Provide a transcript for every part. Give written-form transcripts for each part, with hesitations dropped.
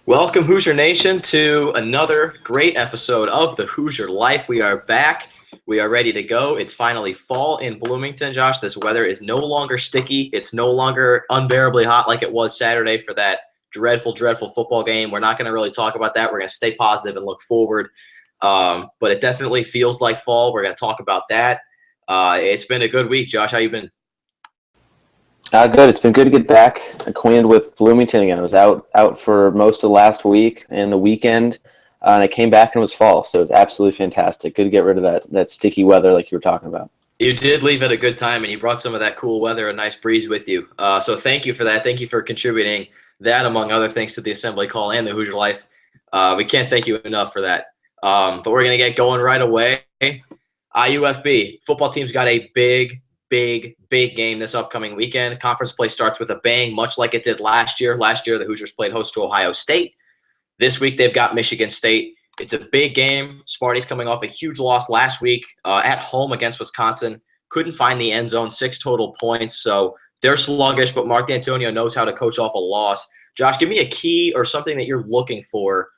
Welcome, Hoosier Nation, to another great episode of the Hoosier Life. We are back. We are ready to go. It's finally fall in Bloomington, Josh. This weather is no longer sticky. It's no longer unbearably hot like it was Saturday for that dreadful, dreadful football game. We're not going to really talk about that. We're going to stay positive and look forward. But it definitely feels like fall. We're going to talk about that. It's been a good week, Josh. How you been? Good. It's been good to get back acquainted with Bloomington again. I was out for most of last week and the weekend, and I came back and it was fall, so it was absolutely fantastic. Good to get rid of that sticky weather like you were talking about. You did leave at a good time, and you brought some of that cool weather, a nice breeze with you. So thank you for that. Thank you for contributing that, among other things, to the Assembly Call and the Hoosier Life. We can't thank you enough for that. But we're going to get going right away. IUFB, football team's got a big game this upcoming weekend. Conference play starts with a bang, much like it did last year. Last year, the Hoosiers played host to Ohio State. This week, they've got Michigan State. It's a big game. Sparty's coming off a huge loss last week at home against Wisconsin. Couldn't find the end zone, 6 total points. So they're sluggish, but Mark D'Antonio knows how to coach off a loss. Josh, give me a key or something that you're looking for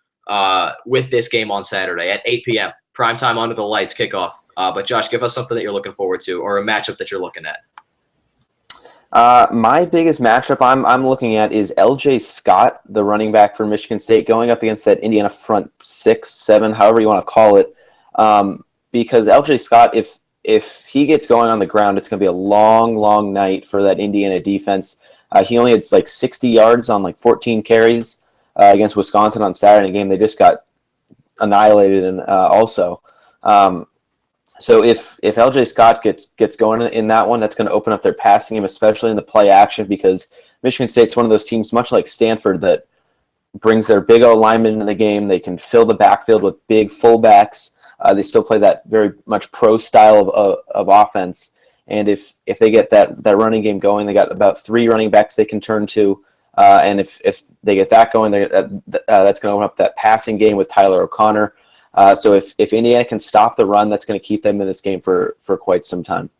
with this game on Saturday at 8 p.m. Primetime under the lights kickoff. But Josh, give us something that you're looking forward to or a matchup that you're looking at. My biggest matchup I'm looking at is L.J. Scott, the running back for Michigan State, going up against that Indiana front 6, 7, however you want to call it. Because L.J. Scott, if he gets going on the ground, it's going to be a long night for that Indiana defense. He only had like 60 yards on like 14 carries against Wisconsin on Saturday game. They just got annihilated, and also. So if L.J. Scott gets going in that one, that's going to open up their passing game, especially in the play action, because Michigan State's one of those teams, much like Stanford, that brings their big O linemen into the game. They can fill the backfield with big fullbacks. They still play that very much pro style of offense. And if they get that running game going, they got about 3 running backs they can turn to. And if they get that going, that's going to open up that passing game with Tyler O'Connor. So if Indiana can stop the run, that's going to keep them in this game for quite some time.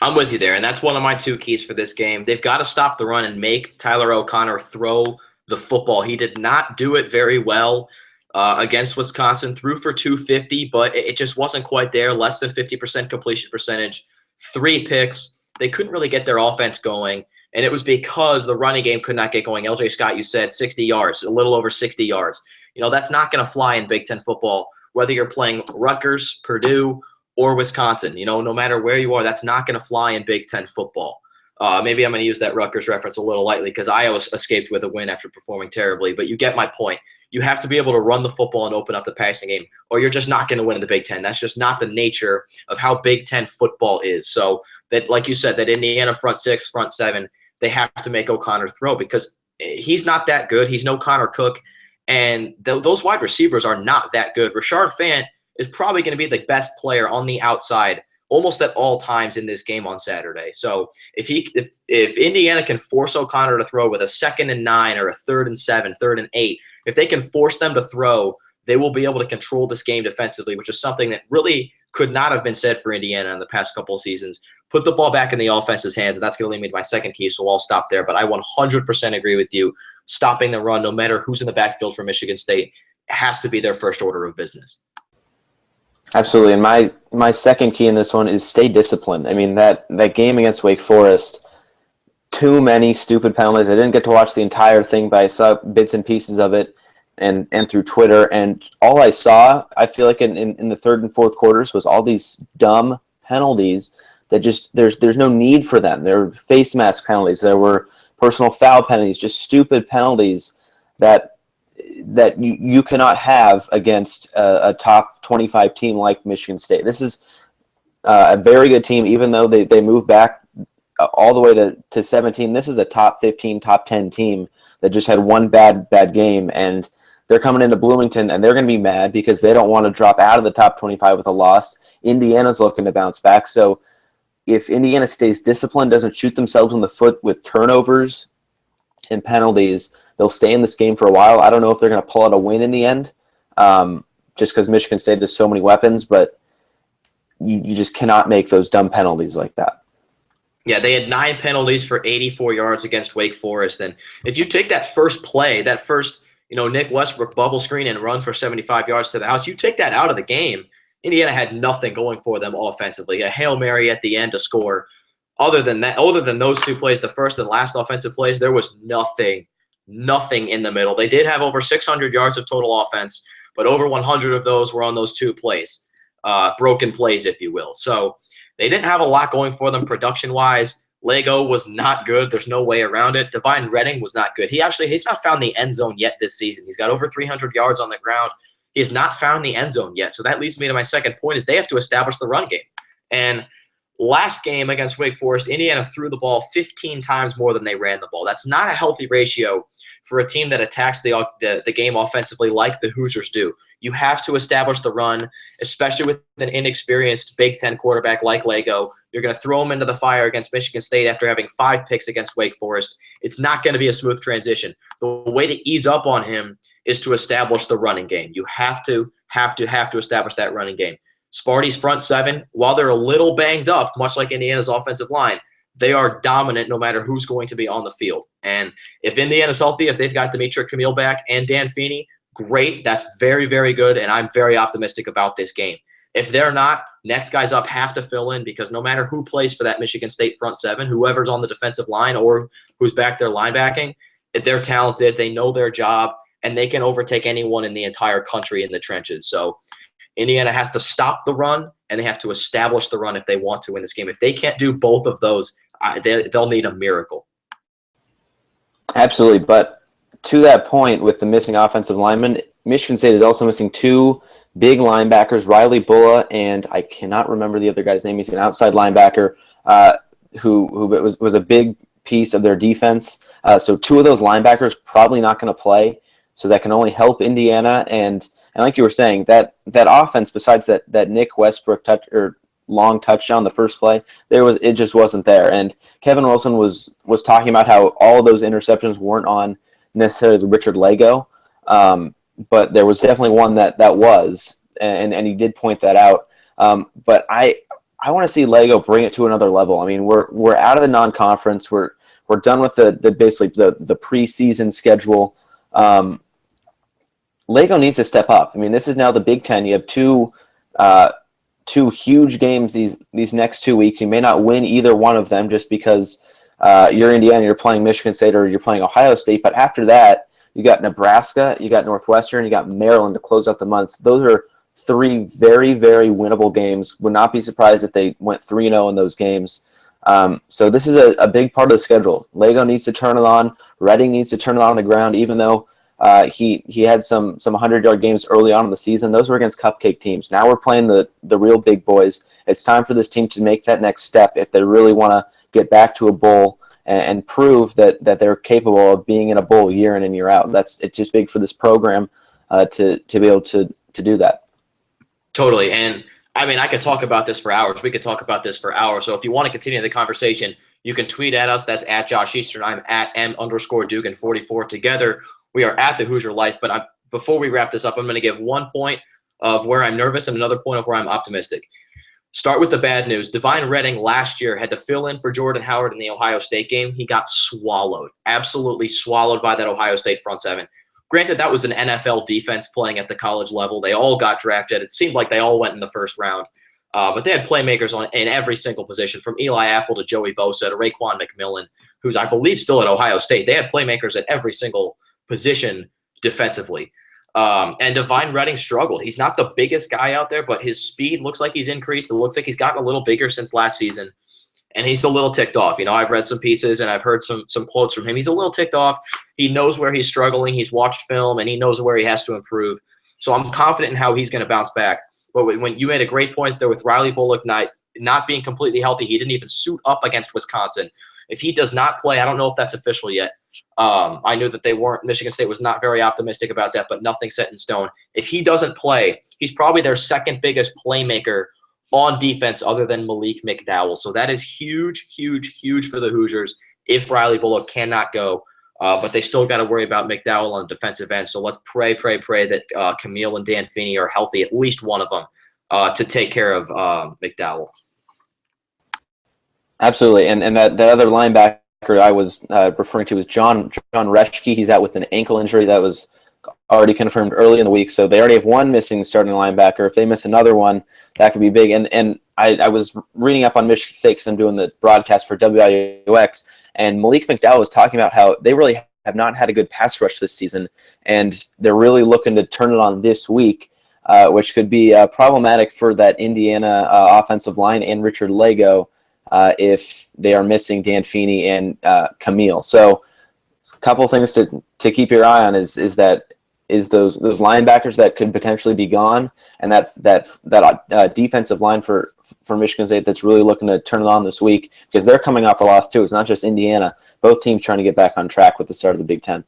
I'm with you there, and that's one of my 2 keys for this game. They've got to stop the run and make Tyler O'Connor throw the football. He did not do it very well against Wisconsin. Threw for 250, but it just wasn't quite there. Less than 50% completion percentage. 3 picks. They couldn't really get their offense going, and it was because the running game could not get going. L.J. Scott, you said 60 yards, a little over 60 yards. You know, that's not going to fly in Big Ten football, whether you're playing Rutgers, Purdue, or Wisconsin. You know, no matter where you are, that's not going to fly in Big Ten football. Maybe I'm going to use that Rutgers reference a little lightly because Iowa escaped with a win after performing terribly, but you get my point. You have to be able to run the football and open up the passing game, or you're just not going to win in the Big Ten. That's just not the nature of how Big Ten football is. So that, like you said, that Indiana front 6, front 7, they have to make O'Connor throw because he's not that good. He's no Connor Cook. And those wide receivers are not that good. Rashard Fant is probably going to be the best player on the outside almost at all times in this game on Saturday. So if Indiana can force O'Connor to throw with a 2nd and 9 or a 3rd and 7, 3rd and 8, if they can force them to throw, they will be able to control this game defensively, which is something that really could not have been said for Indiana in the past couple of seasons. Put the ball back in the offense's hands, and that's going to lead me to my 2nd key, so I'll stop there. But I 100% agree with you. Stopping the run, no matter who's in the backfield for Michigan State, has to be their first order of business. Absolutely. And my 2nd key in this one is stay disciplined. I mean, that game against Wake Forest, too many stupid penalties. I didn't get to watch the entire thing, but I saw bits and pieces of it and through Twitter. And all I saw, I feel like in the 3rd and 4th quarters, was all these dumb penalties that just there's no need for them. There were face mask penalties. There were personal foul penalties, just stupid penalties that you cannot have against a top 25 team like Michigan State. This is a very good team, even though they moved back all the way to 17. This is a top 15, top 10 team that just had one bad game, and they're coming into Bloomington, and they're going to be mad because they don't want to drop out of the top 25 with a loss. Indiana's looking to bounce back, so if Indiana stays disciplined, doesn't shoot themselves in the foot with turnovers and penalties, they'll stay in this game for a while. I don't know if they're going to pull out a win in the end, just because Michigan State has so many weapons, but you just cannot make those dumb penalties like that. Yeah, they had 9 penalties for 84 yards against Wake Forest. And if you take that first play, that first Nick Westbrook bubble screen and run for 75 yards to the house. You take that out of the game, Indiana had nothing going for them offensively. A Hail Mary at the end to score. Other than those two plays, the first and last offensive plays, there was nothing in the middle. They did have over 600 yards of total offense, but over 100 of those were on those two plays, broken plays, if you will. So they didn't have a lot going for them production-wise. Lego was not good. There's no way around it. Divine Redding was not good. He's not found the end zone yet this season. He's got over 300 yards on the ground. He has not found the end zone yet. So that leads me to my second point is they have to establish the run game. And last game against Wake Forest, Indiana threw the ball 15 times more than they ran the ball. That's not a healthy ratio for a team that attacks the game offensively like the Hoosiers do. You have to establish the run, especially with an inexperienced Big Ten quarterback like Lego. You're going to throw him into the fire against Michigan State after having 5 picks against Wake Forest. It's not going to be a smooth transition. The way to ease up on him is to establish the running game. You have to establish that running game. Sparty's front seven, while they're a little banged up, much like Indiana's offensive line, they are dominant no matter who's going to be on the field. And if Indiana's healthy, if they've got Demetric Camille back and Dan Feeney, great. That's very, very good, and I'm very optimistic about this game. If they're not, next guys up have to fill in because no matter who plays for that Michigan State front seven, whoever's on the defensive line or who's back there linebacking, they're talented, they know their job, and they can overtake anyone in the entire country in the trenches. So Indiana has to stop the run, and they have to establish the run if they want to win this game. If they can't do both of those, they'll need a miracle. Absolutely, but to that point with the missing offensive lineman, Michigan State is also missing 2 big linebackers, Riley Bulla, and I cannot remember the other guy's name. He's an outside linebacker who was a big piece of their defense. So 2 of those linebackers probably not going to play, so that can only help Indiana. And like you were saying, that offense, besides that Nick Westbrook long touchdown the first play, it just wasn't there. And Kevin Wilson was talking about how all of those interceptions weren't on necessarily Richard Lego, but there was definitely one that was, and he did point that out. But I want to see Lego bring it to another level. I mean, we're out of the non-conference. We're done with basically the preseason schedule. Lego needs to step up. I mean, this is now the Big Ten. You have two huge games these next 2 weeks. You may not win either one of them just because you're Indiana, you're playing Michigan State, or you're playing Ohio State. But after that, you got Nebraska, you got Northwestern, you got Maryland to close out the months. Those are 3 very, very winnable games. Would not be surprised if they went 3-0 in those games. So this is a big part of the schedule. Lego needs to turn it on. Redding needs to turn it on the ground, even though he had some 100-yard games early on in the season. Those were against cupcake teams. Now we're playing the real big boys. It's time for this team to make that next step if they really want to get back to a bowl and prove that they're capable of being in a bowl year in and year out. It's just big for this program to be able to do that. Totally. And I mean, I could talk about this for hours. We could talk about this for hours. So if you want to continue the conversation, you can tweet at us. That's at Josh Eastern. I'm at M_Dugan44. Together, we are at the Hoosier Life. But before we wrap this up, I'm going to give 1 point of where I'm nervous and another point of where I'm optimistic. Start with the bad news. Divine Redding last year had to fill in for Jordan Howard in the Ohio State game. He got swallowed, absolutely swallowed by that Ohio State front seven. Granted, that was an NFL defense playing at the college level. They all got drafted. It seemed like they all went in the first round. But they had playmakers in every single position, from Eli Apple to Joey Bosa to Raekwon McMillan, who's, I believe, still at Ohio State. They had playmakers at every single position defensively. And Divine Redding struggled. He's not the biggest guy out there, but his speed looks like he's increased. It looks like he's gotten a little bigger since last season. And he's a little ticked off. I've read some pieces and I've heard some quotes from him. He's a little ticked off. He knows where he's struggling. He's watched film and he knows where he has to improve. So I'm confident in how he's going to bounce back. But when you made a great point there with Riley Bullock not being completely healthy, he didn't even suit up against Wisconsin. If he does not play, I don't know if that's official yet. I knew that Michigan State was not very optimistic about that, but nothing set in stone. If he doesn't play, he's probably their second biggest playmaker on defense other than Malik McDowell. So that is huge, huge, huge for the Hoosiers if Riley Bullock cannot go. But they still got to worry about McDowell on the defensive end. So let's pray that Camille and Dan Feeney are healthy, at least one of them, to take care of McDowell. Absolutely. And that other linebacker I was referring to was John Reschke. He's out with an ankle injury. That was already confirmed early in the week, so they already have one missing starting linebacker. If they miss another one, that could be big. And I was reading up on Michigan State because I'm doing the broadcast for WIUX, and Malik McDowell was talking about how they really have not had a good pass rush this season, and they're really looking to turn it on this week, which could be problematic for that Indiana offensive line and Richard Lego if they are missing Dan Feeney and Camille. So a couple of things to keep your eye on is those linebackers that could potentially be gone, and that defensive line for Michigan State that's really looking to turn it on this week, because they're coming off a loss too. It's not just Indiana. Both teams trying to get back on track with the start of the Big Ten.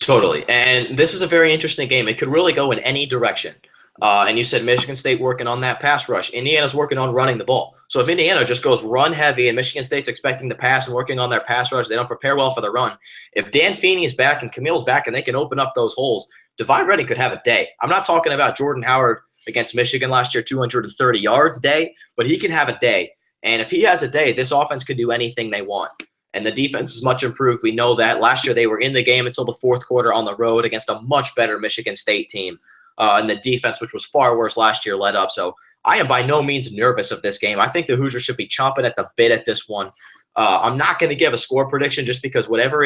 Totally. And this is a very interesting game. It could really go in any direction. And you said Michigan State working on that pass rush. Indiana's working on running the ball. So if Indiana just goes run heavy and Michigan State's expecting the pass and working on their pass rush, they don't prepare well for the run. If Dan Feeney is back and Camille's back and they can open up those holes, Divine Redding could have a day. I'm not talking about Jordan Howard against Michigan last year, 230 yards day, but he can have a day. And if he has a day, this offense could do anything they want. And the defense is much improved. We know that. Last year they were in the game until the fourth quarter on the road against a much better Michigan State team. And the defense, which was far worse last year, led up. So I am by no means nervous of this game. I think the Hoosiers should be chomping at the bit at this one. I'm not going to give a score prediction just because whatever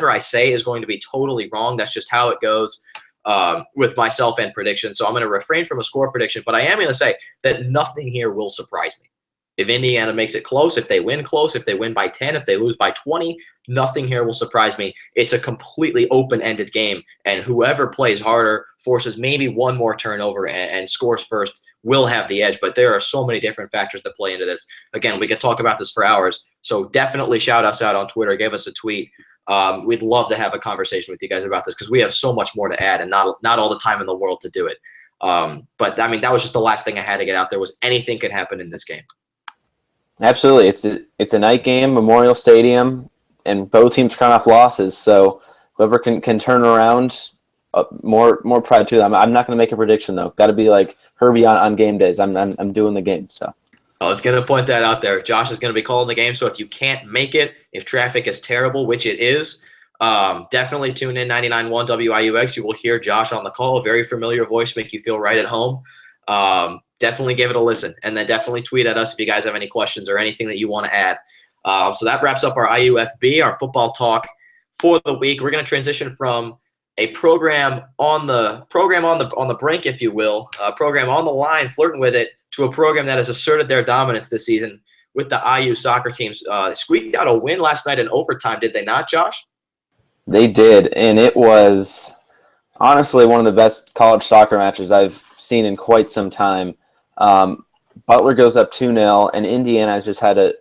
I say is going to be totally wrong. That's just how it goes with myself and predictions. So I'm going to refrain from a score prediction, but I am going to say that nothing here will surprise me. If Indiana makes it close, if they win close, if they win by 10, if they lose by 20, nothing here will surprise me. It's a completely open-ended game, and whoever plays harder, forces maybe one more turnover, and scores first will have the edge. But there are so many different factors that play into this. Again, we could talk about this for hours, so definitely shout us out on Twitter. Give us a tweet. We'd love to have a conversation with you guys about this because we have so much more to add and not all the time in the world to do it. But, I mean, that was just the last thing I had to get out there was anything can happen in this game. Absolutely. It's a night game, Memorial Stadium, and both teams coming off losses. So whoever can turn around, more pride to them. I'm not going to make a prediction, though. Got to be like Herbie on game days. I'm doing the game. So I was going to point that out there. Josh is going to be calling the game. So if you can't make it, if traffic is terrible, which it is, definitely tune in 99.1 WIUX. You will hear Josh on the call. A very familiar voice, make you feel right at home. Definitely give it a listen, and then definitely tweet at us if you guys have any questions or anything that you want to add. So that wraps up our IUFB, our football talk for the week. We're going to transition from a program on the brink, if you will, a program on the line, flirting with it, to a program that has asserted their dominance this season with the IU soccer teams. Squeaked out a win last night in overtime, did they not, Josh? They did, and it was honestly one of the best college soccer matches I've seen in quite some time. Butler goes up 2-0, and Indiana has just had a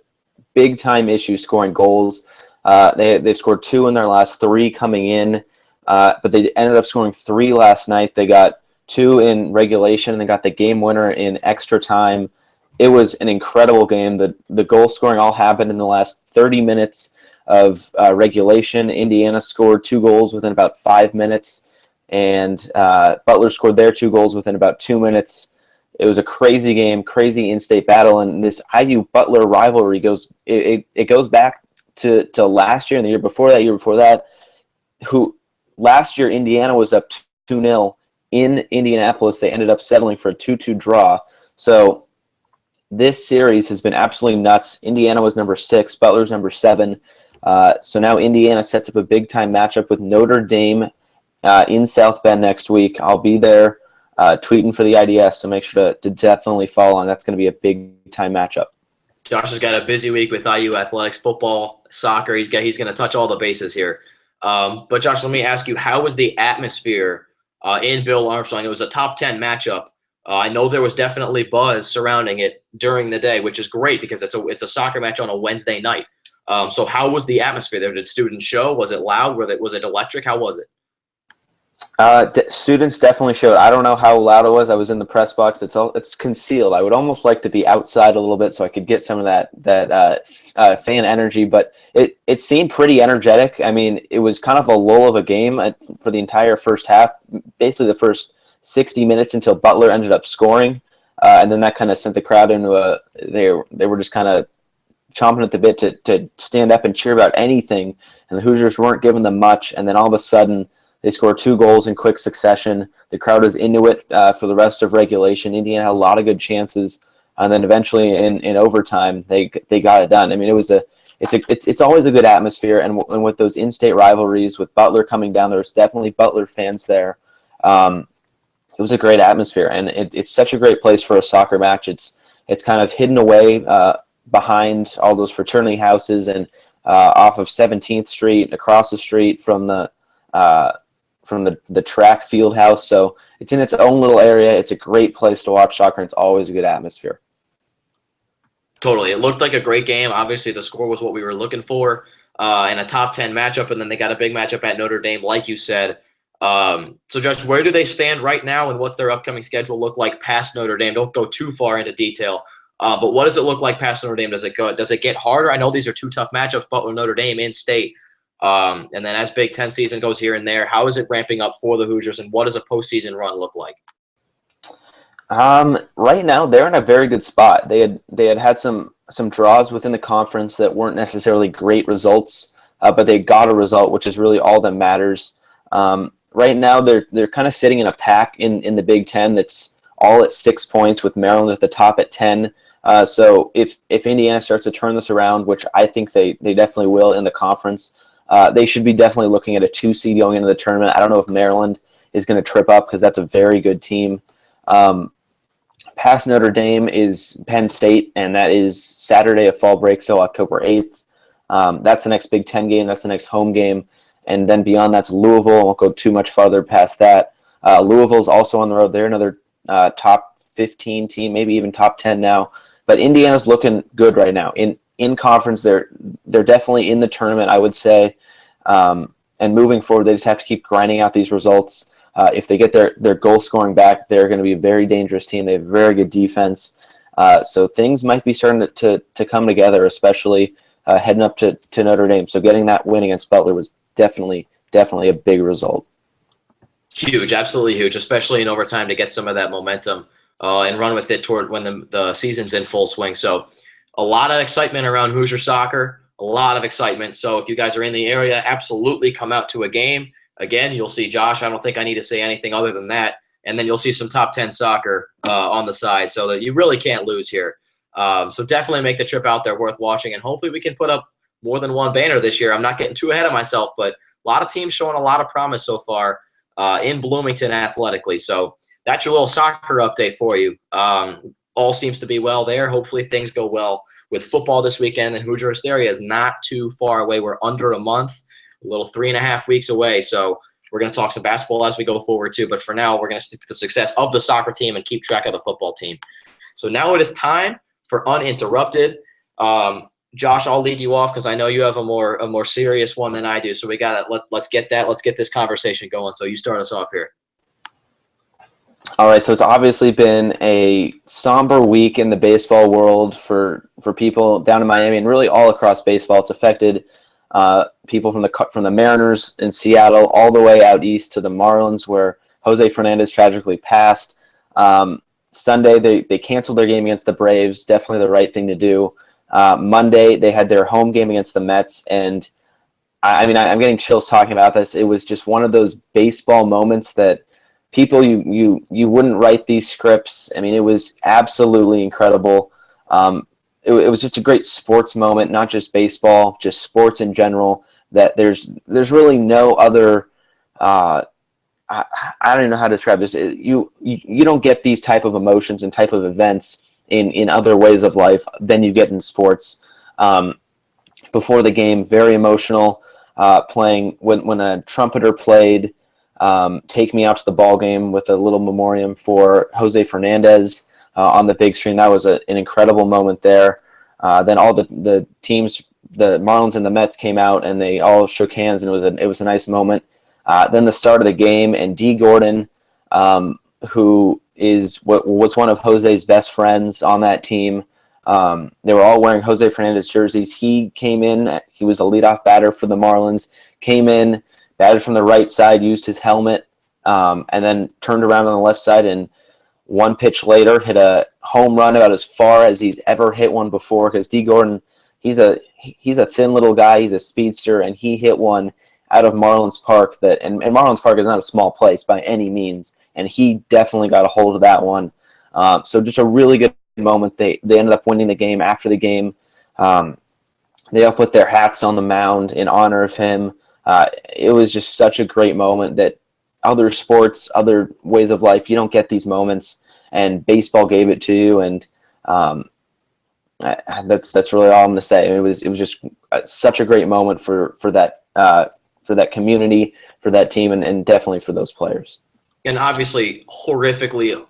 big-time issue scoring goals. They've scored 2 in their last 3 coming in, but they ended up scoring 3 last night. They got 2 in regulation, and they got the game winner in extra time. It was an incredible game. The goal scoring all happened in the last 30 minutes of regulation. Indiana scored 2 goals within about 5 minutes, and Butler scored their 2 goals within about 2 minutes. It was a crazy game, crazy in-state battle, and this IU-Butler rivalry goes back to last year and the year before that, who last year Indiana was up 2-0 in Indianapolis. They ended up settling for a 2-2 draw. So this series has been absolutely nuts. Indiana was number 6, Butler's number 7. So now Indiana sets up a big-time matchup with Notre Dame in South Bend next week. I'll be there. Tweeting for the IDS, so make sure to definitely follow on. That's going to be a big-time matchup. Josh has got a busy week with IU athletics, football, soccer. He's going to touch all the bases here. But, Josh, let me ask you, how was the atmosphere in Bill Armstrong? It was a top 10 matchup. I know there was definitely buzz surrounding it during the day, which is great because it's a soccer match on a Wednesday night. So how was the atmosphere there? Did students show? Was it loud? Was it electric? How was it? Students definitely showed. I don't know how loud it was. I was in the press box. It's concealed. I would almost like to be outside a little bit so I could get some of that fan energy. But it seemed pretty energetic. I mean, it was kind of a lull of a game for the entire first half. Basically, the first 60 minutes until Butler ended up scoring, and then that kind of sent the crowd into they were just kind of chomping at the bit to stand up and cheer about anything. And the Hoosiers weren't giving them much. And then all of a sudden, They score 2 goals in quick succession. The crowd is into it for the rest of regulation. Indiana had a lot of good chances, and then eventually in overtime they got it done. I mean, it's always a good atmosphere, and with those in-state rivalries with Butler coming down, there's definitely Butler fans there. It was a great atmosphere, and it's such a great place for a soccer match. It's kind of hidden away behind all those fraternity houses and off of 17th Street, across the street from the track field house. So it's in its own little area. It's a great place to watch soccer, and it's always a good atmosphere. Totally. It looked like a great game. Obviously, the score was what we were looking for in a top 10 matchup, and then they got a big matchup at Notre Dame, like you said. So, Josh, where do they stand right now, and what's their upcoming schedule look like past Notre Dame? Don't go too far into detail, but what does it look like past Notre Dame? Does it get harder? I know these are 2 tough matchups, but with Notre Dame in state, and then as Big Ten season goes here and there, how is it ramping up for the Hoosiers, and what does a postseason run look like? Right now they're in a very good spot. They had some draws within the conference that weren't necessarily great results, but they got a result, which is really all that matters. Right now they're kind of sitting in a pack in the Big Ten that's all at 6 points, with Maryland at the top at 10. So if Indiana starts to turn this around, which I think they definitely will in the conference, they should be definitely looking at a 2 seed going into the tournament. I don't know if Maryland is going to trip up, because that's a very good team. Past Notre Dame is Penn State, and that is Saturday of fall break, so October 8th. That's the next Big Ten game. That's the next home game. And then beyond that's Louisville. I won't go too much farther past that. Louisville's also on the road. They're another top 15 team, maybe even top 10 now. But Indiana's looking good right now. In conference, they're definitely in the tournament, I would say. And moving forward, they just have to keep grinding out these results. If they get their goal scoring back, they're going to be a very dangerous team. They have very good defense. So things might be starting to come together, especially heading up to Notre Dame. So getting that win against Butler was definitely a big result. Huge, absolutely huge, especially in overtime to get some of that momentum and run with it toward when the season's in full swing. So a lot of excitement around Hoosier soccer, a lot of excitement. So if you guys are in the area, absolutely come out to a game. Again, you'll see Josh. I don't think I need to say anything other than that. And then you'll see some top 10 soccer on the side, so that you really can't lose here. So definitely make the trip out there, worth watching. And hopefully we can put up more than one banner this year. I'm not getting too ahead of myself, but a lot of teams showing a lot of promise so far in Bloomington athletically. So that's your little soccer update for you. All seems to be well there. Hopefully things go well with football this weekend. And Hoosier Hysteria is not too far away. We're under a month. A little 3.5 weeks away. So we're going to talk some basketball as we go forward too. But for now, we're going to stick to the success of the soccer team and keep track of the football team. So now it is time for Uninterrupted. Josh, I'll lead you off because I know you have a more serious one than I do. So we got to let's get this conversation going. So you start us off here. All right, so it's obviously been a somber week in the baseball world for people down in Miami and really all across baseball. It's affected people from the Mariners in Seattle all the way out east to the Marlins, where Jose Fernandez tragically passed. Sunday, they canceled their game against the Braves. Definitely the right thing to do. Monday, they had their home game against the Mets, and I'm getting chills talking about this. It was just one of those baseball moments that people you wouldn't write these scripts. I mean, it was absolutely incredible. It was just a great sports moment, not just baseball, just sports in general. That there's really no other. I don't even know how to describe this. You don't get these type of emotions and type of events in other ways of life than you get in sports. Before the game, very emotional. Playing when a trumpeter played "Take Me Out to the Ball Game" with a little memoriam for Jose Fernandez on the big screen. That was an incredible moment there. Then all the teams, the Marlins and the Mets, came out and they all shook hands, and it was a nice moment. Then the start of the game, and D. Gordon, who was one of Jose's best friends on that team. They were all wearing Jose Fernandez jerseys. He came in. He was a leadoff batter for the Marlins. Came in, batted from the right side, used his helmet, and then turned around on the left side, and one pitch later hit a home run about as far as he's ever hit one before, because D. Gordon, he's a thin little guy. He's a speedster, and he hit one out of Marlins Park and Marlins Park is not a small place by any means, and he definitely got a hold of that one. So just a really good moment. They ended up winning the game. After the game, they up with their hats on the mound in honor of him. It was just such a great moment that other sports, other ways of life, you don't get these moments, and baseball gave it to you, and that's really all I'm going to say. It was just such a great moment for that community, for that team, and definitely for those players. And obviously, horrifically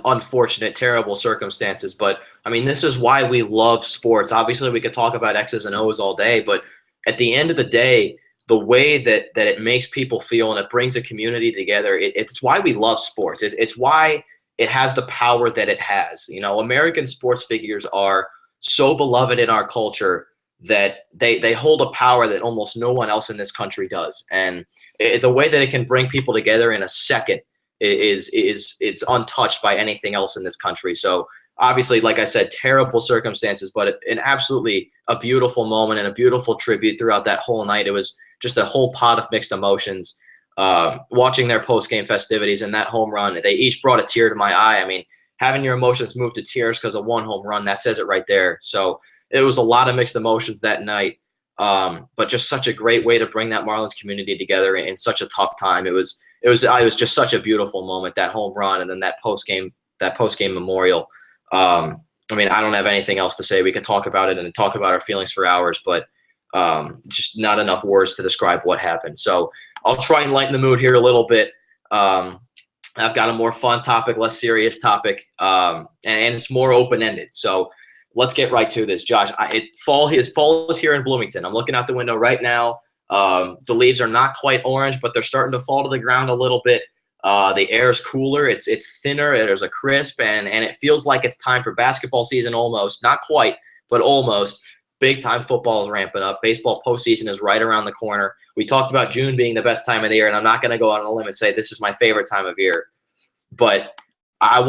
unfortunate, terrible circumstances. But I mean, this is why we love sports. Obviously, we could talk about X's and O's all day, but at the end of the day, the way that it makes people feel and it brings a community together, it's why we love sports. It's why it has the power that it has. You know, American sports figures are so beloved in our culture that they hold a power that almost no one else in this country does. And the way that it can bring people together in a second is it's untouched by anything else in this country. So obviously, like I said, terrible circumstances, but an absolutely a beautiful moment and a beautiful tribute throughout that whole night. It was just a whole pot of mixed emotions. Watching their post-game festivities and that home run, they each brought a tear to my eye. I mean, having your emotions move to tears because of one home run, that says it right there. So it was a lot of mixed emotions that night, but just such a great way to bring that Marlins community together in such a tough time. It was just such a beautiful moment, that home run, and then that post-game memorial. I mean, I don't have anything else to say. We could talk about it and talk about our feelings for hours, but just not enough words to describe what happened. So I'll try and lighten the mood here a little bit. I've got a more fun topic, less serious topic, and it's more open-ended. So let's get right to this, Josh. Fall is here in Bloomington. I'm looking out the window right now. The leaves are not quite orange, but they're starting to fall to the ground a little bit. The air is cooler. It's thinner. There's a crisp, and it feels like it's time for basketball season almost. Not quite, but almost. Big-time football is ramping up. Baseball postseason is right around the corner. We talked about June being the best time of the year, and I'm not going to go out on a limb and say this is my favorite time of year. But I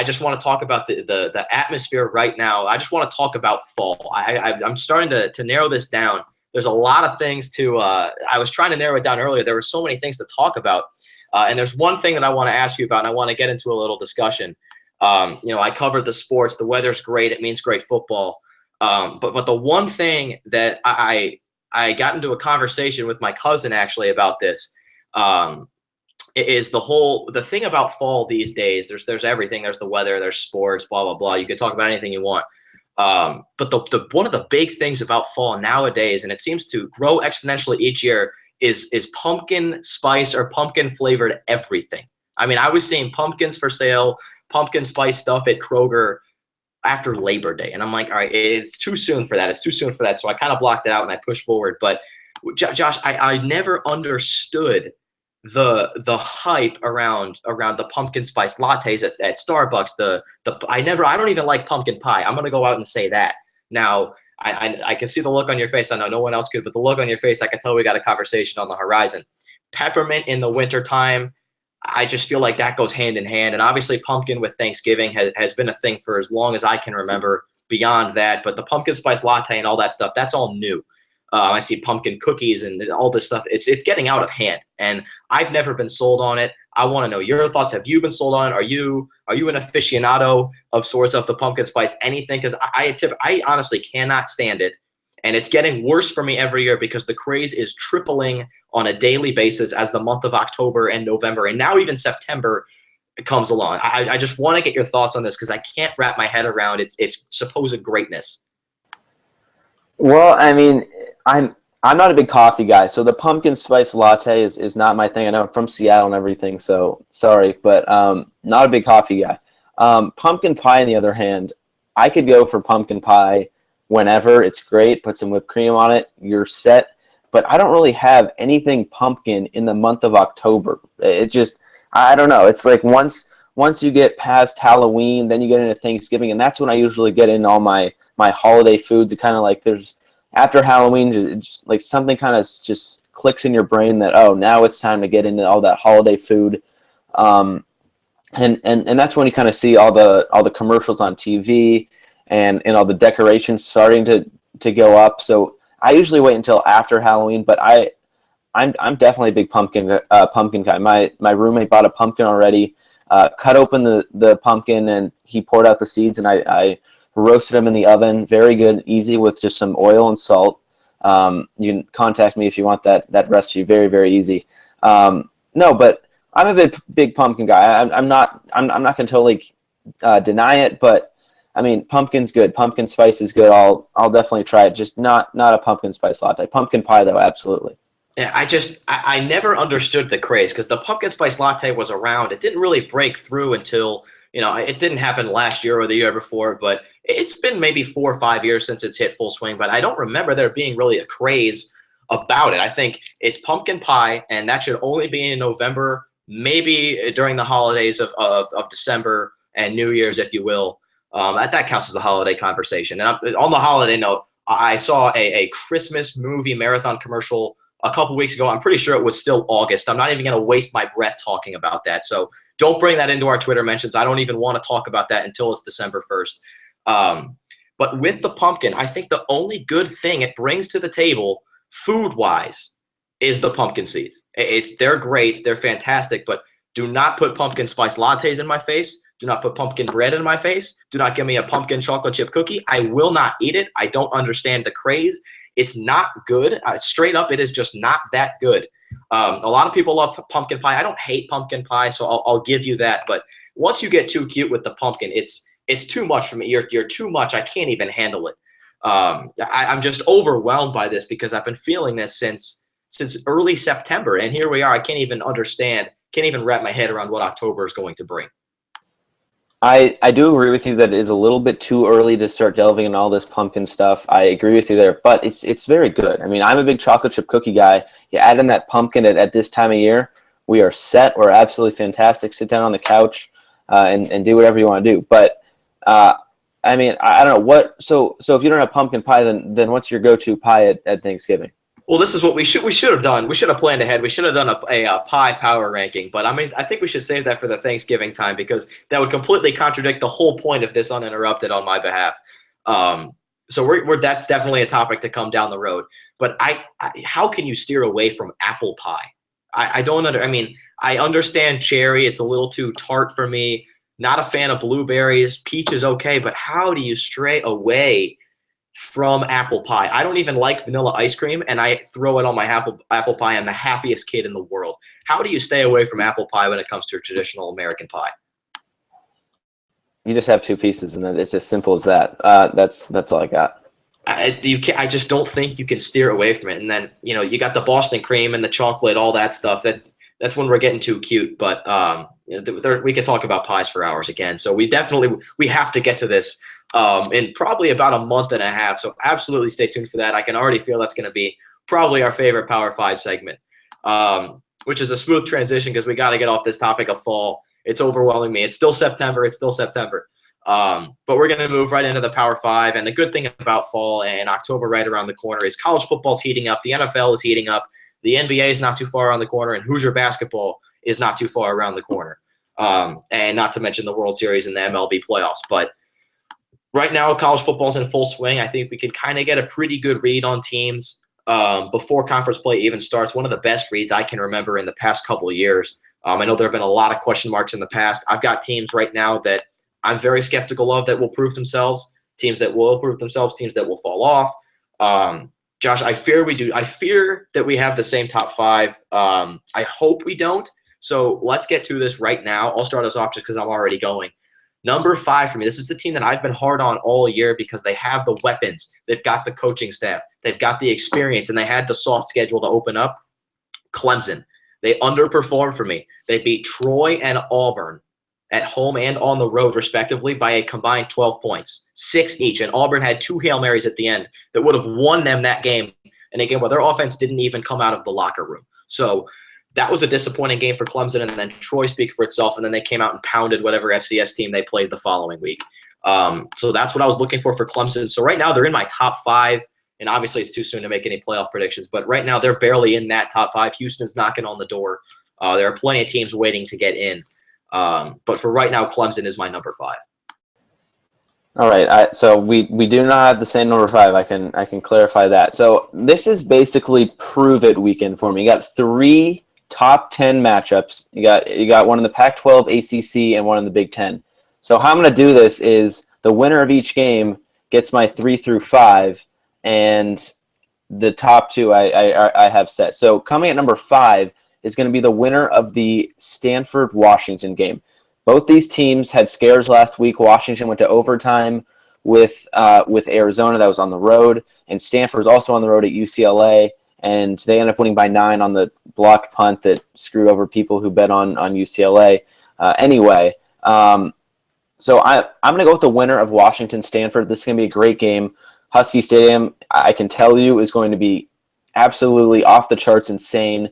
just want to talk about the atmosphere right now. I just want to talk about fall. I'm starting to narrow this down. There's a lot of things to I was trying to narrow it down earlier. There were so many things to talk about. And there's one thing that I want to ask you about, and I want to get into a little discussion. I covered the sports. The weather's great. It means great football. But the one thing that I got into a conversation with my cousin actually about this is the thing about fall these days. There's everything. There's the weather. There's sports. Blah blah blah. You could talk about anything you want. But the one of the big things about fall nowadays, and it seems to grow exponentially each year, is pumpkin spice or pumpkin flavored everything. I mean, I was seeing pumpkins for sale, pumpkin spice stuff at Kroger after Labor Day. And I'm like, all right, it's too soon for that. It's too soon for that. So I kind of blocked it out and I pushed forward. But Josh, I never understood the hype around the pumpkin spice lattes at Starbucks. I don't even like pumpkin pie. I'm going to go out and say that. Now, I can see the look on your face. I know no one else could, but the look on your face, I can tell we got a conversation on the horizon. Peppermint in the wintertime, I just feel like that goes hand in hand. And obviously pumpkin with Thanksgiving has been a thing for as long as I can remember beyond that. But the pumpkin spice latte and all that stuff, that's all new. I see pumpkin cookies and all this stuff. It's getting out of hand. And I've never been sold on it. I want to know your thoughts. Have you been sold on it? Are you an aficionado of sorts of the pumpkin spice anything? Because I honestly cannot stand it. And it's getting worse for me every year because the craze is tripling on a daily basis as the month of October and November, and now even September comes along. I just want to get your thoughts on this because I can't wrap my head around its supposed greatness. Well, I mean, I'm not a big coffee guy, so the pumpkin spice latte is not my thing. I know I'm from Seattle and everything, so sorry, but not a big coffee guy. Pumpkin pie, on the other hand, I could go for pumpkin pie whenever. It's great. Put some whipped cream on it. You're set. But I don't really have anything pumpkin in the month of October. It just, I don't know. It's like once you get past Halloween, then you get into Thanksgiving, and that's when I usually get in all my holiday foods. It kind of like after Halloween, just like something kind of just clicks in your brain that, oh, now it's time to get into all that holiday food. And that's when you kind of see all the commercials on TV and all the decorations starting to go up. So I usually wait until after Halloween, but I'm definitely a big pumpkin guy. My roommate bought a pumpkin already. Cut open the pumpkin, and he poured out the seeds, and I roasted them in the oven. Very good, easy with just some oil and salt. You can contact me if you want that recipe. Very, very easy. No, but I'm a big pumpkin guy. I'm not going to totally deny it, but I mean, pumpkin's good. Pumpkin spice is good. I'll definitely try it. Just not a pumpkin spice latte. Pumpkin pie though, absolutely. Yeah, I never understood the craze because the pumpkin spice latte was around. It didn't really break through until, it didn't happen last year or the year before, but it's been maybe 4 or 5 years since it's hit full swing, but I don't remember there being really a craze about it. I think it's pumpkin pie, and that should only be in November, maybe during the holidays of December and New Year's, if you will. That counts as a holiday conversation. And on the holiday note, I saw a Christmas movie marathon commercial a couple weeks ago. I'm pretty sure it was still August. I'm not even going to waste my breath talking about that. So don't bring that into our Twitter mentions. I don't even want to talk about that until it's December 1st. But with the pumpkin, I think the only good thing it brings to the table food-wise is the pumpkin seeds. They're great. They're fantastic, but do not put pumpkin spice lattes in my face. Do not put pumpkin bread in my face. Do not give me a pumpkin chocolate chip cookie. I will not eat it. I don't understand the craze. It's not good. Straight up, it is just not that good. A lot of people love pumpkin pie. I don't hate pumpkin pie, so I'll give you that. But once you get too cute with the pumpkin, it's too much for me. You're too much. I can't even handle it. I'm just overwhelmed by this because I've been feeling this since early September, and here we are. I can't even wrap my head around what October is going to bring. I do agree with you that it is a little bit too early to start delving in all this pumpkin stuff. I agree with you there, but it's very good. I mean, I'm a big chocolate chip cookie guy. You add in that pumpkin at this time of year, we are set. We're absolutely fantastic. Sit down on the couch and do whatever you want to do. But I mean, I don't know what. So if you don't have pumpkin pie, then what's your go-to pie at Thanksgiving? Well, this is what we should have done. We should have planned ahead. We should have done a pie power ranking. But I mean, I think we should save that for the Thanksgiving time because that would completely contradict the whole point of this uninterrupted on my behalf. So that's definitely a topic to come down the road. But how can you steer away from apple pie? I don't I mean, I understand cherry. It's a little too tart for me. Not a fan of blueberries. Peach is okay, but how do you stray away from apple pie? I don't even like vanilla ice cream, and I throw it on my apple pie. I'm the happiest kid in the world. How do you stay away from apple pie when it comes to traditional American pie? You just have two pieces, and it's as simple as that. That's all I got. I just don't think you can steer away from it. And then you got the Boston cream and the chocolate, all that stuff. That's when we're getting too cute. But we could talk about pies for hours again. So we have to get to this in probably about a month and a half. So absolutely stay tuned for that. I can already feel that's going to be probably our favorite Power 5 segment, which is a smooth transition because we got to get off this topic of fall. It's overwhelming me. It's still September. But we're going to move right into the Power 5. And the good thing about fall and October right around the corner is college football's heating up. The NFL is heating up. The NBA is not too far around the corner. And Hoosier basketball is not too far around the corner. And not to mention the World Series and the MLB playoffs. But right now, college football's in full swing. I think we can kind of get a pretty good read on teams before conference play even starts. One of the best reads I can remember in the past couple of years. I know there have been a lot of question marks in the past. I've got teams right now that I'm very skeptical of that will prove themselves, teams that will prove themselves, teams that will fall off. Josh, I fear we do. I fear that we have the same top 5. I hope we don't. So let's get to this right now. I'll start us off just because I'm already going. Number 5 for me, this is the team that I've been hard on all year because they have the weapons. They've got the coaching staff. They've got the experience, and they had the soft schedule to open up. Clemson. They underperformed for me. They beat Troy and Auburn at home and on the road, respectively, by a combined 12 points, 6 each. And Auburn had 2 Hail Marys at the end that would have won them that game in a game where their offense didn't even come out of the locker room. So that was a disappointing game for Clemson, and then Troy speak for itself, and then they came out and pounded whatever FCS team they played the following week. So that's what I was looking for Clemson. So right now they're in my top 5, and obviously it's too soon to make any playoff predictions, but right now they're barely in that top 5. Houston's knocking on the door. There are plenty of teams waiting to get in. But for right now, Clemson is my number 5. All right. So we do not have the same number 5. I can clarify that. So this is basically prove it weekend for me. You got 3 top 10 matchups. You got one in the Pac-12, ACC, and one in the Big Ten. So how I'm going to do this is the winner of each game gets my 3 through 5, and the top 2 I have set. So coming at number 5 is going to be the winner of the Stanford-Washington game. Both these teams had scares last week. Washington went to overtime with Arizona. That was on the road, and Stanford was also on the road at UCLA, and they ended up winning by 9 on the blocked punt that screwed over people who bet on UCLA. Anyway, so I'm going to go with the winner of Washington-Stanford. This is going to be a great game. Husky Stadium, I can tell you, is going to be absolutely off the charts insane.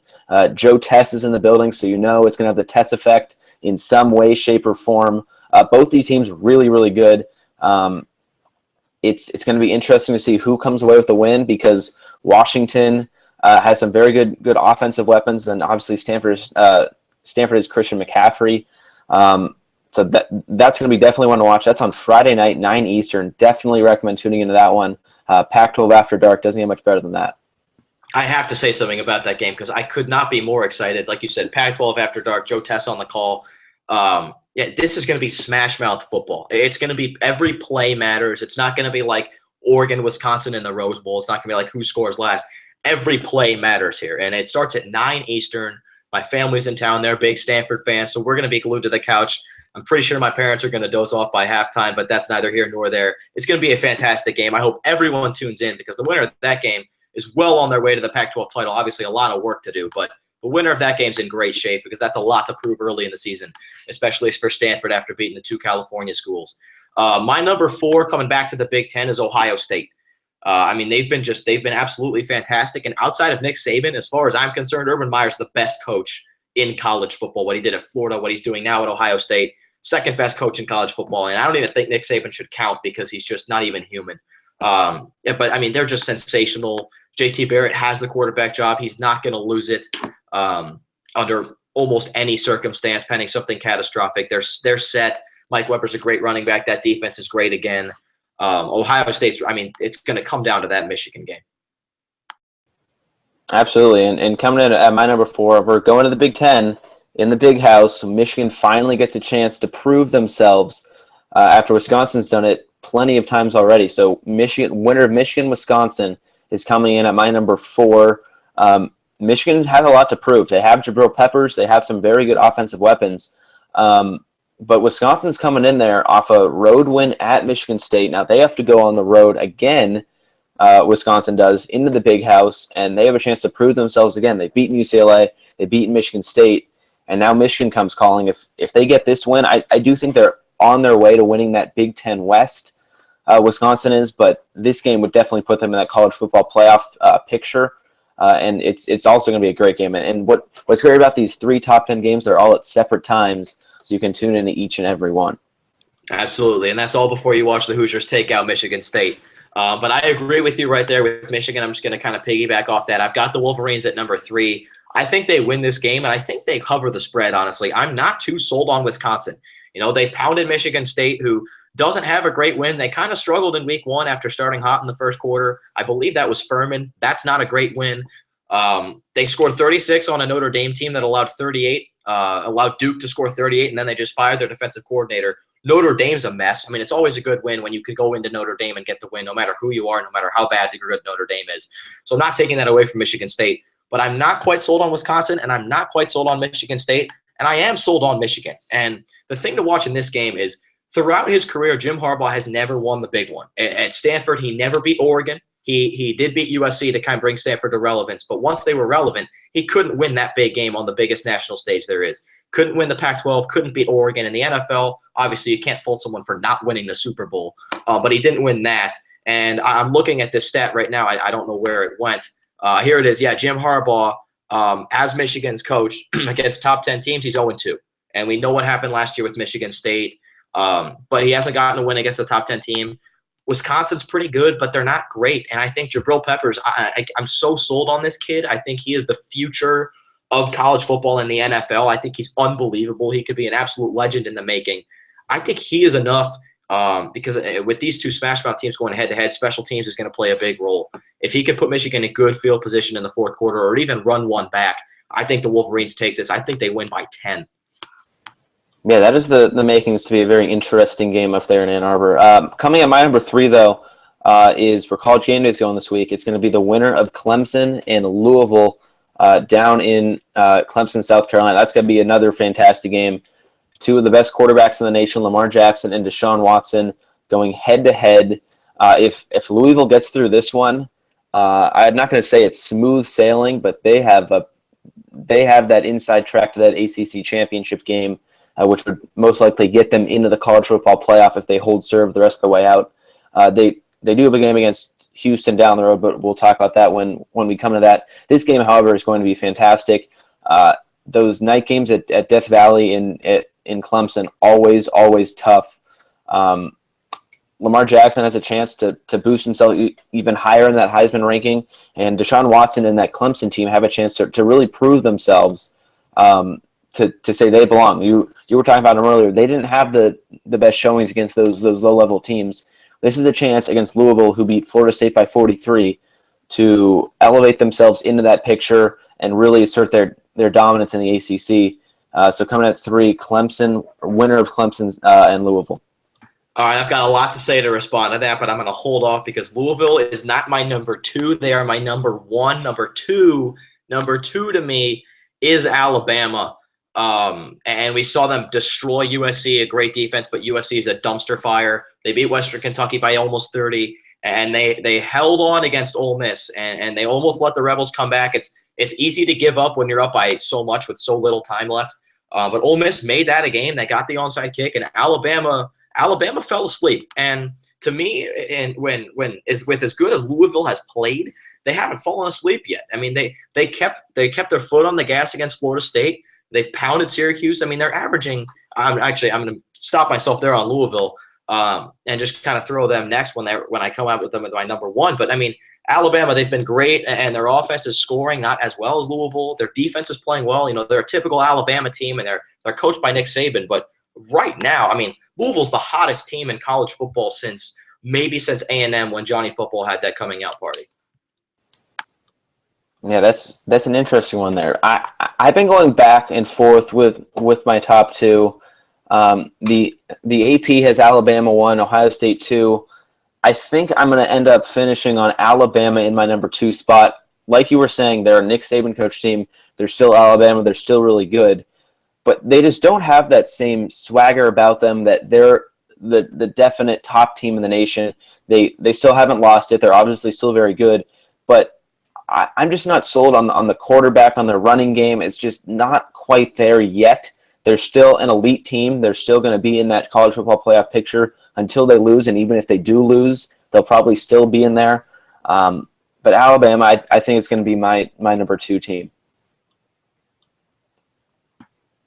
Joe Tess is in the building, so you know it's going to have the Tess effect in some way, shape, or form. Both these teams really, really good. It's going to be interesting to see who comes away with the win because Washington has some very good offensive weapons, and obviously Stanford is Christian McCaffrey. So that's going to be definitely one to watch. That's on Friday night, 9 Eastern. Definitely recommend tuning into that one. Pac-12 After Dark doesn't get much better than that. I have to say something about that game because I could not be more excited. Like you said, Pac-12 After Dark, Joe Tess on the call. This is going to be smash mouth football. It's going to be every play matters. It's not going to be like Oregon, Wisconsin in the Rose Bowl. It's not going to be like who scores last. Every play matters here, and it starts at 9 Eastern. My family's in town. They're big Stanford fans, so we're going to be glued to the couch. I'm pretty sure my parents are going to doze off by halftime, but that's neither here nor there. It's going to be a fantastic game. I hope everyone tunes in because the winner of that game is well on their way to the Pac-12 title. Obviously, a lot of work to do, but the winner of that game is in great shape because that's a lot to prove early in the season, especially for Stanford after beating the 2 California schools. My number 4 coming back to the Big Ten is Ohio State. They've been absolutely fantastic. And outside of Nick Saban, as far as I'm concerned, Urban Meyer's the best coach in college football. What he did at Florida, what he's doing now at Ohio State, second best coach in college football. And I don't even think Nick Saban should count because he's just not even human. They're just sensational. JT Barrett has the quarterback job. He's not going to lose it under almost any circumstance, pending something catastrophic. They're set. Mike Weber's a great running back. That defense is great again. Ohio State's, it's going to come down to that Michigan game. Absolutely. And coming in at my number 4, we're going to the Big Ten in the Big House. Michigan finally gets a chance to prove themselves after Wisconsin's done it plenty of times already. So winner of Michigan-Wisconsin is coming in at my number 4. Michigan has a lot to prove. They have Jabril Peppers. They have some very good offensive weapons. But Wisconsin's coming in there off a road win at Michigan State. Now they have to go on the road again, Wisconsin does, into the Big House, and they have a chance to prove themselves again. They've beaten UCLA. They've beaten Michigan State, and now Michigan comes calling. If they get this win, I do think they're on their way to winning that Big Ten West. Wisconsin is, but this game would definitely put them in that college football playoff picture. And it's also going to be a great game. And what's great about these 3 top 10 games, they're all at separate times, so you can tune into each and every one. Absolutely, and that's all before you watch the Hoosiers take out Michigan State. But I agree with you right there with Michigan. I'm just going to kind of piggyback off that. I've got the Wolverines at number 3. I think they win this game, and I think they cover the spread, honestly. I'm not too sold on Wisconsin. They pounded Michigan State, who doesn't have a great win. They kind of struggled in week 1 after starting hot in the first quarter. I believe that was Furman. That's not a great win. They scored 36 on a Notre Dame team that allowed Duke to score 38, and then they just fired their defensive coordinator. Notre Dame's a mess. It's always a good win when you could go into Notre Dame and get the win, no matter who you are, no matter how bad the good Notre Dame is. So I'm not taking that away from Michigan State, but I'm not quite sold on Wisconsin, and I'm not quite sold on Michigan State, and I am sold on Michigan. And the thing to watch in this game is throughout his career, Jim Harbaugh has never won the big one. At Stanford, he never beat Oregon. He did beat USC to kind of bring Stanford to relevance, but once they were relevant, he couldn't win that big game on the biggest national stage there is. Couldn't win the Pac-12, couldn't beat Oregon. In the NFL, obviously you can't fault someone for not winning the Super Bowl, but he didn't win that. And I'm looking at this stat right now. I don't know where it went. Here it is. Yeah, Jim Harbaugh, as Michigan's coach against top 10 teams, he's 0-2. And we know what happened last year with Michigan State, but he hasn't gotten a win against the top 10 team. Wisconsin's pretty good, but they're not great. And I think Jabril Peppers, I'm so sold on this kid. I think he is the future of college football in the NFL. I think he's unbelievable. He could be an absolute legend in the making. I think he is enough because with these two smash mouth teams going head-to-head, special teams is going to play a big role. If he could put Michigan in good field position in the fourth quarter or even run one back, I think the Wolverines take this. I think they win by 10. Yeah, that is the makings to be a very interesting game up there in Ann Arbor. Coming at my number 3, though, is where College Game Day is going this week. It's going to be the winner of Clemson and Louisville down in Clemson, South Carolina. That's going to be another fantastic game. Two of the best quarterbacks in the nation, Lamar Jackson and Deshaun Watson, going head-to-head. If Louisville gets through this one, I'm not going to say it's smooth sailing, but they have that inside track to that ACC championship game, which would most likely get them into the college football playoff if they hold serve the rest of the way out. They do have a game against Houston down the road, but we'll talk about that when we come to that. This game, however, is going to be fantastic. Those night games at Death Valley in Clemson, always tough. Lamar Jackson has a chance to boost himself even higher in that Heisman ranking, and Deshaun Watson and that Clemson team have a chance to really prove themselves to say they belong. You were talking about them earlier. They didn't have the best showings against those low-level teams. This is a chance against Louisville, who beat Florida State by 43, to elevate themselves into that picture and really assert their dominance in the ACC. So coming at 3, Clemson, winner of Clemson and Louisville. All right, I've got a lot to say to respond to that, but I'm going to hold off because Louisville is not my number 2. They are my number 1. Number two to me is Alabama. And we saw them destroy USC, a great defense, but USC is a dumpster fire. They beat Western Kentucky by almost 30, and they held on against Ole Miss, and they almost let the Rebels come back. It's easy to give up when you're up by so much with so little time left. But Ole Miss made that a game. They got the onside kick, and Alabama fell asleep. And to me, and with as good as Louisville has played, they haven't fallen asleep yet. I mean, they kept their foot on the gas against Florida State. They've pounded Syracuse. I mean, they're averaging. I'm going to stop myself there on Louisville and just kind of throw them next when I come out with them as my number 1. But I mean, Alabama, they've been great, and their offense is scoring not as well as Louisville. Their defense is playing well. You know, they're a typical Alabama team, and they're coached by Nick Saban. But right now, I mean, Louisville's the hottest team in college football since A&M when Johnny Football had that coming out party. Yeah, that's an interesting one there. I've been going back and forth with my top 2. The AP has Alabama 1, Ohio State 2. I think I'm going to end up finishing on Alabama in my number 2 spot. Like you were saying, they're a Nick Saban coach team. They're still Alabama. They're still really good. But they just don't have that same swagger about them that they're the definite top team in the nation. They still haven't lost it. They're obviously still very good. But I'm just not sold on the quarterback, on their running game. It's just not quite there yet. They're still an elite team. They're still going to be in that college football playoff picture until they lose, and even if they do lose, they'll probably still be in there. But Alabama, I think it's going to be my number 2 team.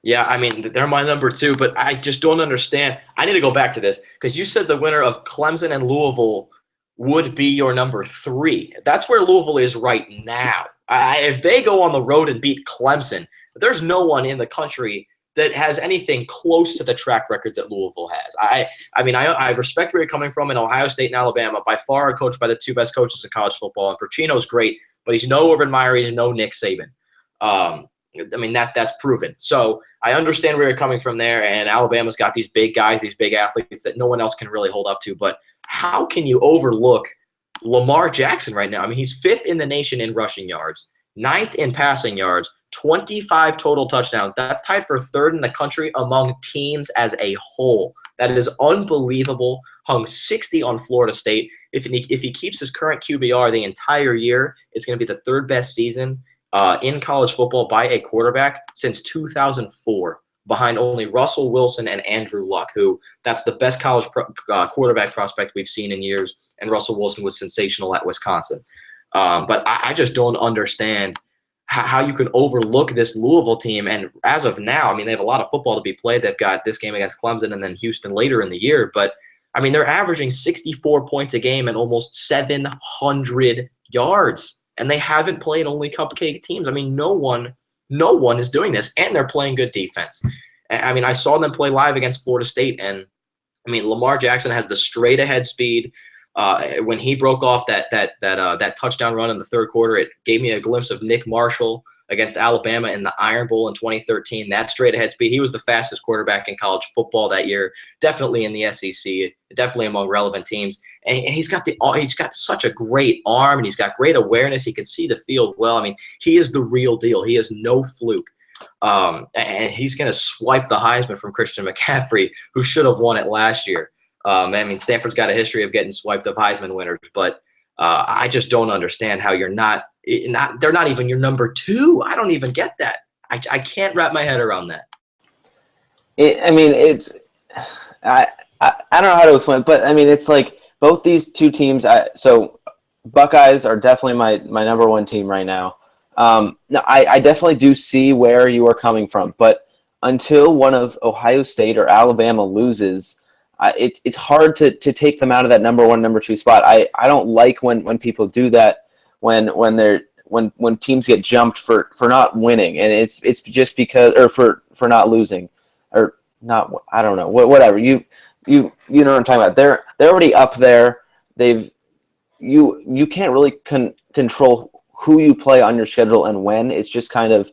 Yeah, I mean, they're my number 2, but I just don't understand. I need to go back to this because you said the winner of Clemson and Louisville would be your number 3. That's where Louisville is right now. If they go on the road and beat Clemson, there's no one in the country that has anything close to the track record that Louisville has. I respect where you're coming from in Ohio State and Alabama, by far coached by the 2 best coaches in college football. And Pacino's great, but he's no Urban Meyer, he's no Nick Saban. That's proven. So I understand where you're coming from there, and Alabama's got these big guys, these big athletes that no one else can really hold up to. But how can you overlook Lamar Jackson right now? I mean, he's 5th in the nation in rushing yards, 9th in passing yards, 25 total touchdowns. That's tied for 3rd in the country among teams as a whole. That is unbelievable. Hung 60 on Florida State. If he keeps his current QBR the entire year, it's going to be the 3rd best season in college football by a quarterback since 2004, behind only Russell Wilson and Andrew Luck, who that's the best college quarterback prospect we've seen in years, and Russell Wilson was sensational at Wisconsin. But I just don't understand how you can overlook this Louisville team. And as of now, I mean, they have a lot of football to be played. They've got this game against Clemson and then Houston later in the year. But, I mean, they're averaging 64 points a game and almost 700 yards. And they haven't played only cupcake teams. I mean, no one is doing this. And they're playing good defense. I mean, I saw them play live against Florida State, and I mean, Lamar Jackson has the straight ahead speed. When he broke off that touchdown run in the third quarter, it gave me a glimpse of Nick Marshall against Alabama in the Iron Bowl in 2013. That straight ahead speed. He was the fastest quarterback in college football that year. Definitely in the SEC. Definitely among relevant teams. And he's got such a great arm, and he's got great awareness. He can see the field well. I mean, he is the real deal. He is no fluke. And he's going to swipe the Heisman from Christian McCaffrey, who should have won it last year. I mean, Stanford's got a history of getting swiped of Heisman winners, but I just don't understand how they're not even your number 2. I don't even get that. I can't wrap my head around that. I don't know how to explain it, but I mean, it's like both these two teams. So Buckeyes are definitely my number 1 team right now. Now, I definitely do see where you are coming from, but until one of Ohio State or Alabama loses, it's hard to take them out of that number 1, number 2 spot. I don't like when people do that when teams get jumped for not winning, and it's just because, or for not losing, or not. I don't know. Whatever. You know what I'm talking about. They're already up there. You can't really control who you play on your schedule and when. It's just kind of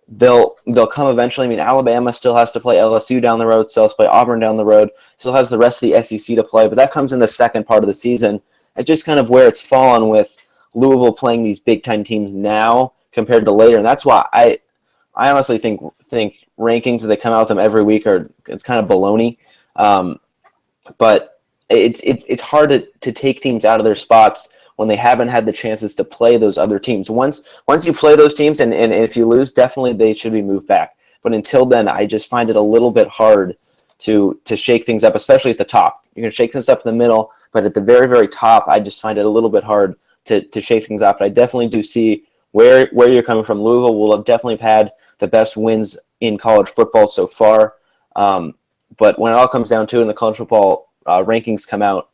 they'll come eventually. I mean, Alabama still has to play LSU down the road, still has to play Auburn down the road, still has the rest of the SEC to play, but that comes in the second part of the season. It's just kind of where it's fallen with Louisville playing these big-time teams now compared to later, and that's why I honestly think rankings that they come out with them every week it's kind of baloney. But it's hard to take teams out of their spots when they haven't had the chances to play those other teams. Once you play those teams, and if you lose, definitely they should be moved back. But until then, I just find it a little bit hard to shake things up, especially at the top. You can shake things up in the middle, but at the very, very top, I just find it a little bit hard to shake things up. But I definitely do see where you're coming from. Louisville will have definitely had the best wins in college football so far. But when it all comes down to it and the college football rankings come out,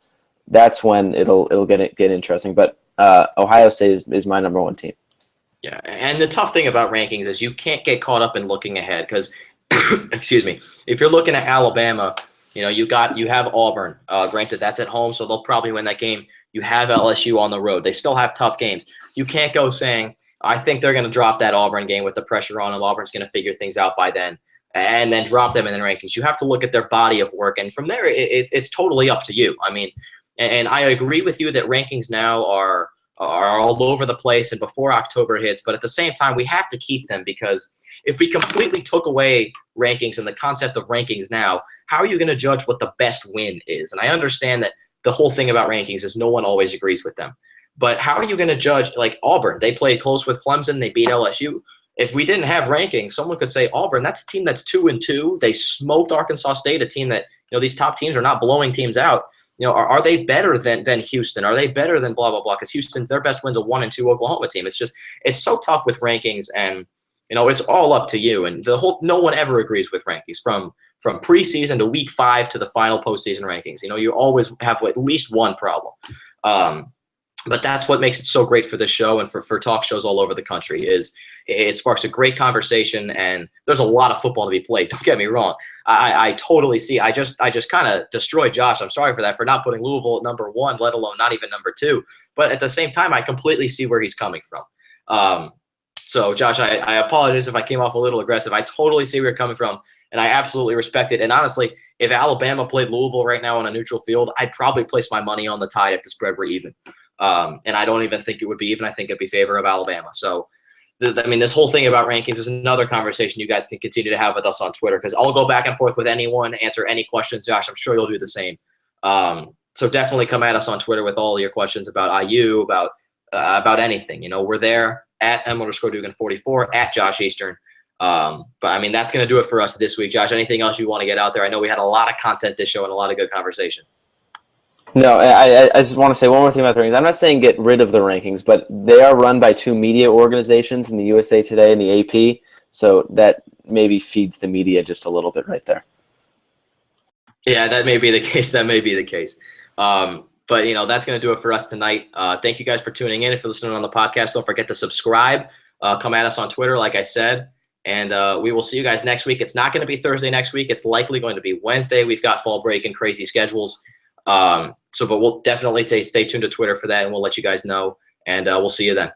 that's when it'll get interesting. But Ohio State is my number 1 team. Yeah, and the tough thing about rankings is you can't get caught up in looking ahead because, excuse me, if you're looking at Alabama, you have Auburn. Granted, that's at home, so they'll probably win that game. You have LSU on the road. They still have tough games. You can't go saying, I think they're going to drop that Auburn game with the pressure on them. Auburn's going to figure things out by then, and then drop them in the rankings. You have to look at their body of work, and from there, it's totally up to you. I mean, and I agree with you that rankings now are all over the place and before October hits, but at the same time, we have to keep them because if we completely took away rankings and the concept of rankings now, how are you going to judge what the best win is? And I understand that the whole thing about rankings is no one always agrees with them. But how are you going to judge, like Auburn? They played close with Clemson. They beat LSU. If we didn't have rankings, someone could say Auburn, that's a team that's 2-2. They smoked Arkansas State, a team that, these top teams are not blowing teams out. Are they better than Houston? Are they better than blah, blah, blah? Because Houston, their best win's a 1-2 Oklahoma team. It's so tough with rankings, and, it's all up to you. And no one ever agrees with rankings from preseason to week 5 to the final postseason rankings. You always have at least one problem. But that's what makes it so great for this show and for talk shows all over the country is it sparks a great conversation, and there's a lot of football to be played. Don't get me wrong. I totally see. I just kind of destroyed Josh. I'm sorry for that, for not putting Louisville at number 1, let alone not even number 2. But at the same time, I completely see where he's coming from. So, Josh, I apologize if I came off a little aggressive. I totally see where you're coming from, and I absolutely respect it. And honestly, if Alabama played Louisville right now on a neutral field, I'd probably place my money on the Tide if the spread were even. And I don't even think it would be even. I think it'd be favor of Alabama. So, this whole thing about rankings is another conversation you guys can continue to have with us on Twitter, because I'll go back and forth with anyone, answer any questions. Josh, I'm sure you'll do the same. So definitely come at us on Twitter with all your questions about IU, about anything. We're there at M_Dugan44, at Josh Eastern. But that's going to do it for us this week. Josh, anything else you want to get out there? I know we had a lot of content this show and a lot of good conversation. No, I just want to say one more thing about the rankings. I'm not saying get rid of the rankings, but they are run by 2 media organizations in the USA Today and the AP, so that maybe feeds the media just a little bit right there. Yeah, that may be the case. But, that's going to do it for us tonight. Thank you guys for tuning in. If you're listening on the podcast, don't forget to subscribe. Come at us on Twitter, like I said. And we will see you guys next week. It's not going to be Thursday next week. It's likely going to be Wednesday. We've got fall break and crazy schedules. But we'll definitely stay tuned to Twitter for that, and we'll let you guys know. And we'll see you then.